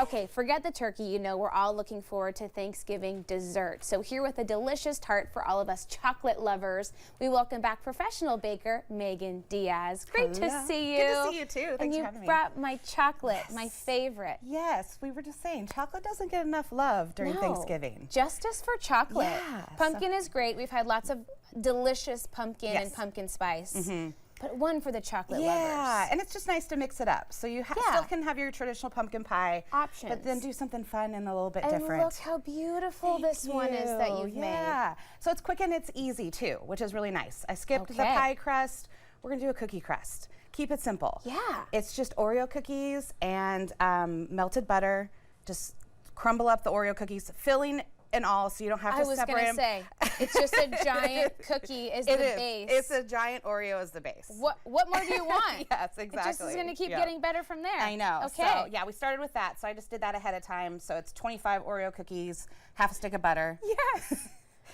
Okay, forget the turkey. You know, we're all looking forward to Thanksgiving dessert. So here with a delicious tart for all of us chocolate lovers, we welcome back professional baker Megan Diaz. Great to see you. Good to see you too. Thanks for having me. And you brought my chocolate, my favorite. Yes, we were just saying, chocolate doesn't get enough love during Thanksgiving. Justice for chocolate. Yeah, pumpkin is great. We've had lots of delicious pumpkin and pumpkin spice. But one for the chocolate lovers. Yeah, and it's just nice to mix it up. So you still can have your traditional pumpkin pie options, but then do something fun and a little bit and different. Look how beautiful this one is that you've made. Yeah, so it's quick and it's easy too, which is really nice. I skipped the pie crust. We're gonna do a cookie crust. Keep it simple. Yeah. It's just Oreo cookies and melted butter. Just crumble up the Oreo cookies, filling and all, so you don't have to separate them. I was gonna say, it's just a giant cookie is the base. It's a giant Oreo as the base. What more do you want? Yes, exactly. It just is gonna keep getting better from there. I know. Okay. So yeah, we started with that. So I just did that ahead of time. So it's 25 Oreo cookies, half a stick of butter. Yes.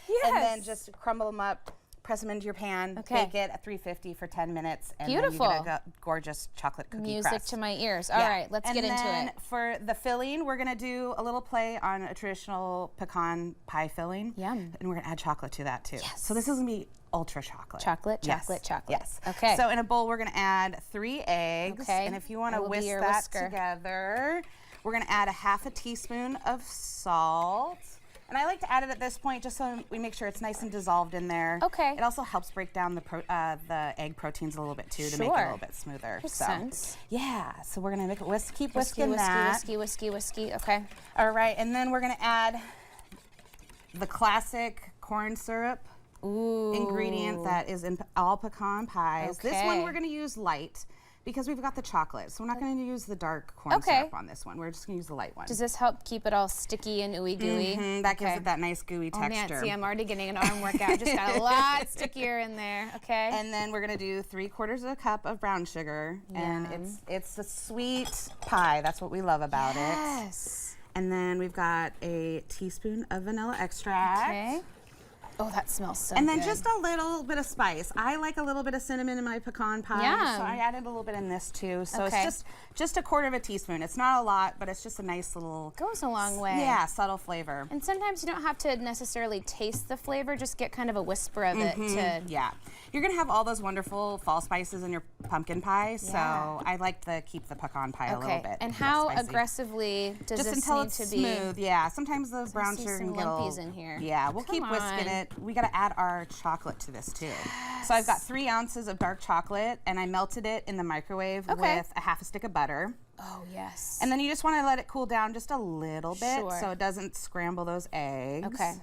Yes. And then just crumble them up, press them into your pan, bake it at 350 for 10 minutes, and then you get a gorgeous chocolate cookie crust. Music to my ears. All right, let's get into it. And then for the filling, we're gonna do a little play on a traditional pecan pie filling. Yum. And we're gonna add chocolate to that too. Yes. So this is gonna be ultra chocolate. Chocolate, chocolate, chocolate. Yes. Okay. So in a bowl, we're gonna add 3 eggs. Okay. And if you wanna whisk that together, we're gonna add a half a teaspoon of salt. And I like to add it at this point just so we make sure it's nice and dissolved in there. Okay. It also helps break down the egg proteins a little bit too to make it a little bit smoother. Makes sense. Yeah, so we're gonna make it keep Whiskey, whisking that. whiskey. Okay. All right, and then we're gonna add the classic corn syrup ingredient that is in all pecan pies. Okay. This one we're gonna use light, because we've got the chocolate, so we're not going to use the dark corn syrup on this one. We're just going to use the light one. Does this help keep it all sticky and ooey gooey? That gives it that nice gooey texture. Man, see, I'm already getting an arm workout. Just got a lot stickier in there. Okay. And then we're going to do 3/4 of a cup of brown sugar, and it's a sweet pie. That's what we love about it. Yes. And then we've got a teaspoon of vanilla extract. Okay. Oh, that smells so And then good. just a little bit of spice. I like a little bit of cinnamon in my pecan pie, so I added a little bit in this too. So it's just a 1/4 of a teaspoon. It's not a lot, but it's just a nice little... Goes a long way. Yeah, subtle flavor. And sometimes you don't have to necessarily taste the flavor, just get kind of a whisper of it to... Yeah. You're going to have all those wonderful fall spices in your pumpkin pie, so I like to keep the pecan pie a little bit. And how aggressively does this need to be? Smooth, yeah. Sometimes the brown sugar can get lumpies in here. Yeah, we'll keep whisking it. We got to add our chocolate to this too. So I've got 3 ounces of dark chocolate, and I melted it in the microwave with a half a stick of butter. Oh, yes. And then you just want to let it cool down just a little bit so it doesn't scramble those eggs. Okay.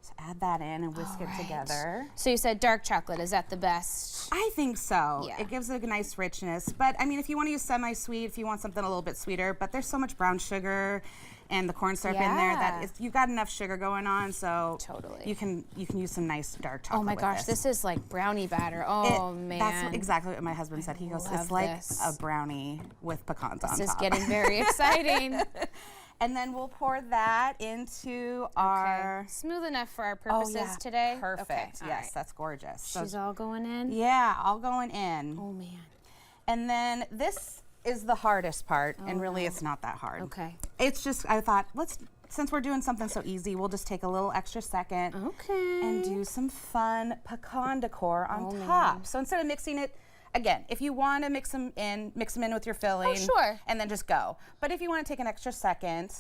So add that in and whisk it together. So you said dark chocolate, is that the best? I think so. Yeah. It gives it a nice richness. But I mean, if you want to use semi-sweet, if you want something a little bit sweeter, but there's so much brown sugar and the corn syrup in there that you've got enough sugar going on, so you can use some nice dark chocolate. Oh my gosh, this is like brownie batter. Oh man. That's exactly what my husband said. He goes, it's like a brownie with pecans on top. This is getting very exciting. And then we'll pour that into our... Smooth enough for our purposes today? Perfect. Yes, that's gorgeous. She's all going in? Yeah, all going in. Oh man. And then this is the hardest part, and really it's not that hard. Okay. It's just, I thought, since we're doing something so easy, we'll just take a little extra second and do some fun pecan decor on top. So instead of mixing it, again, if you want to mix them in with your filling. And then just go. But if you want to take an extra second,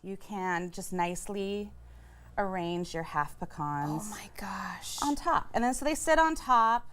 you can just nicely arrange your half pecans. Oh my gosh. On top. And then so they sit on top,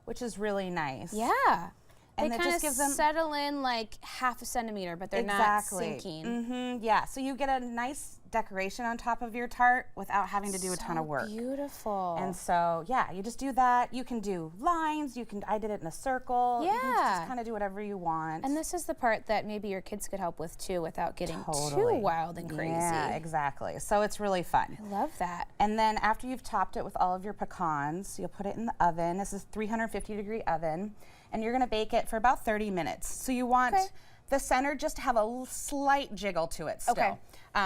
which is really nice. Yeah. And they kind of settle in like half a centimeter, but they're not sinking. Yeah, so you get a nice decoration on top of your tart without having to do a ton of work. Beautiful. And so, yeah, you just do that. You can do lines. I did it in a circle. Yeah. You can just kind of do whatever you want. And this is the part that maybe your kids could help with too without getting too wild and crazy. Yeah, exactly. So it's really fun. I love that. And then after you've topped it with all of your pecans, you'll put it in the oven. This is 350-degree oven. And you're going to bake it for about 30 minutes. So you want the center just to have a slight jiggle to it still.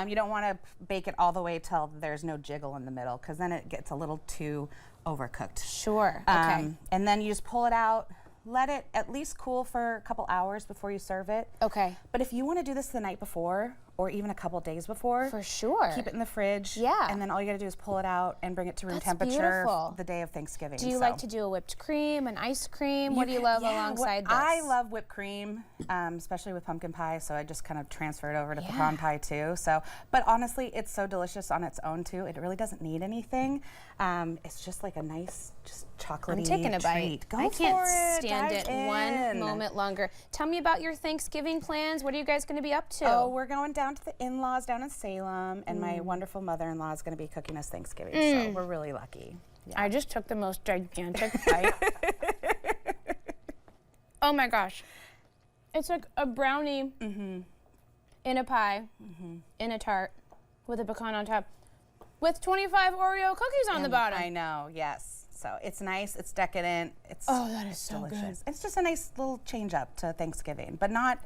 You don't want to bake it all the way till there's no jiggle in the middle, because then it gets a little too overcooked. Sure. And then you just pull it out, let it at least cool for a couple hours before you serve it. Okay. But if you want to do this the night before, or even a couple days before, for sure, keep it in the fridge. Yeah. And then all you got to do is pull it out and bring it to room temperature beautiful. the day of Thanksgiving. Do you like to do a whipped cream, an ice cream? What do you love alongside this? I love whipped cream, especially with pumpkin pie. So I just kind of transferred over to pecan pie too. So, but honestly, it's so delicious on its own too. It really doesn't need anything. It's just like a nice, just chocolatey treat. I'm taking a bite. Go I can't for stand Dive it in. one moment longer. Tell me about your Thanksgiving plans. What are you guys going to be up to? Oh, we're going down to the in-laws down in Salem, and my wonderful mother-in-law is going to be cooking us Thanksgiving. So we're really lucky. Yeah. I just took the most gigantic bite. Oh my gosh. It's like a brownie in a pie, in a tart, with a pecan on top, with 25 Oreo cookies on the bottom. I know, yes. So it's nice, it's decadent, it's that is so delicious. good. It's just a nice little change up to Thanksgiving, but not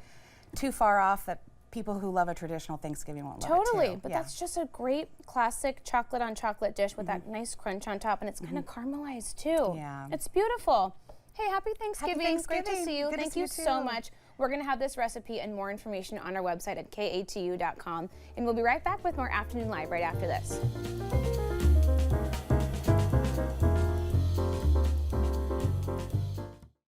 too far off that people who love a traditional Thanksgiving won't love it too. But that's just a great classic chocolate on chocolate dish with that nice crunch on top, and it's kind of caramelized too. Yeah. It's beautiful. Hey, happy Thanksgiving. Great to Thanksgiving. see you. Good to Thank see you you so too. much. We're going to have this recipe and more information on our website at katu.com, and we'll be right back with more Afternoon Live right after this.